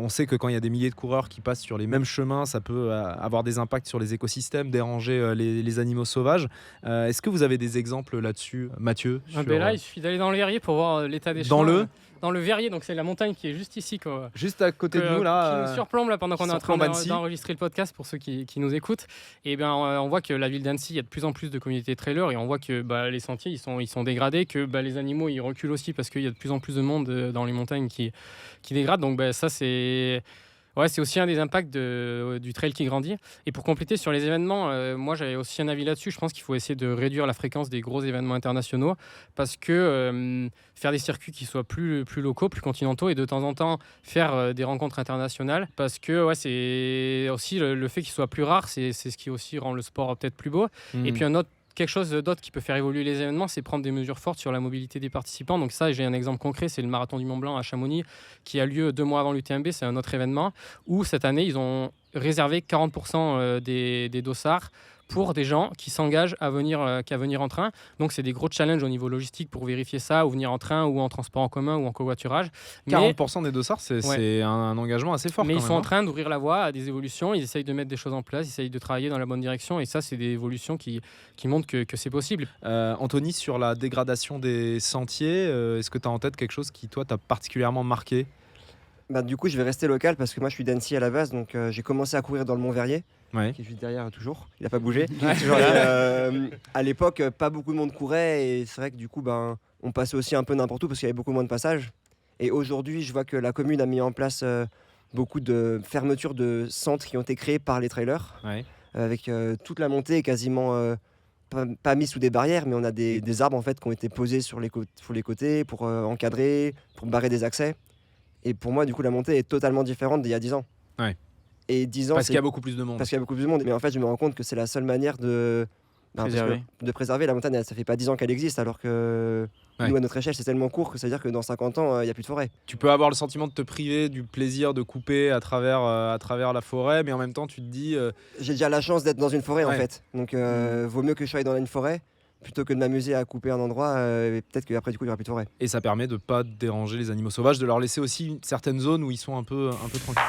On sait que quand il y a des milliers de coureurs qui passent sur les mêmes chemins, ça peut avoir des impacts sur les écosystèmes, déranger les animaux sauvages. Est-ce que vous avez des exemples là-dessus, Mathieu? Là, il suffit d'aller dans le Verrier pour voir l'état des chemins. Dans le Verrier, donc c'est la montagne qui est juste ici, quoi. Juste à côté de nous, là. Qui nous surplombe là, pendant qu'on est en train d'enregistrer le podcast pour ceux qui nous écoutent. Et bien, on voit que la ville d'Annecy, il y a de plus en plus de communautés trailers et on voit que les sentiers ils sont dégradés, que les animaux ils reculent aussi parce qu'il y a de plus en plus de monde dans les montagnes qui dégradent. Donc ça c'est... Ouais, c'est aussi un des impacts du trail qui grandit. Et pour compléter sur les événements, moi j'avais aussi un avis là-dessus. Je pense qu'il faut essayer de réduire la fréquence des gros événements internationaux parce que faire des circuits qui soient plus locaux, plus continentaux et de temps en temps faire des rencontres internationales parce que c'est aussi le fait qu'ils soient plus rares, c'est ce qui aussi rend le sport peut-être plus beau. Et puis quelque chose d'autre qui peut faire évoluer les événements, c'est prendre des mesures fortes sur la mobilité des participants. Donc ça, j'ai un exemple concret, c'est le marathon du Mont Blanc à Chamonix qui a lieu 2 mois avant l'UTMB. C'est un autre événement où cette année, ils ont réservé 40% des dossards pour des gens qui s'engagent à venir en train. Donc, c'est des gros challenges au niveau logistique pour vérifier ça, ou venir en train, ou en transport en commun, ou en covoiturage. 40% des dossards, c'est un engagement assez fort. Mais ils sont en train d'ouvrir la voie à des évolutions. Ils essayent de mettre des choses en place, ils essayent de travailler dans la bonne direction. Et ça, c'est des évolutions qui montrent que c'est possible. Anthony, sur la dégradation des sentiers, est-ce que tu as en tête quelque chose qui, toi, t'a particulièrement marqué ? Du coup, je vais rester local parce que moi, je suis d'Annecy à la base. Donc, j'ai commencé à courir dans le Mont Verrier. Qui est juste derrière toujours, il n'a pas bougé. À l'époque, pas beaucoup de monde courait et c'est vrai que du coup, on passait aussi un peu n'importe où parce qu'il y avait beaucoup moins de passages. Et aujourd'hui, je vois que la commune a mis en place beaucoup de fermetures de centres qui ont été créés par les trailers, avec toute la montée est quasiment pas mise sous des barrières, mais on a des arbres en fait qui ont été posés sur les côtés pour encadrer, pour barrer des accès. Et pour moi, du coup, la montée est totalement différente d'il y a 10 ans. Et 10 ans, parce qu'il y a beaucoup plus de monde. Parce qu'il y a beaucoup plus de monde. Mais en fait, je me rends compte que c'est la seule manière de préserver la montagne. Ça fait pas 10 ans qu'elle existe, alors que nous, à notre échelle, c'est tellement court que ça veut dire que dans 50 ans, il n'y a plus de forêt. Tu peux avoir le sentiment de te priver du plaisir de couper à travers la forêt, mais en même temps, tu te dis... J'ai déjà la chance d'être dans une forêt, en fait. Donc, vaut mieux que je sois dans une forêt plutôt que de m'amuser à couper un endroit, et peut-être qu'après du coup il n'y aura plus de forêt. Et ça permet de ne pas déranger les animaux sauvages, de leur laisser aussi certaines zones où ils sont un peu tranquilles.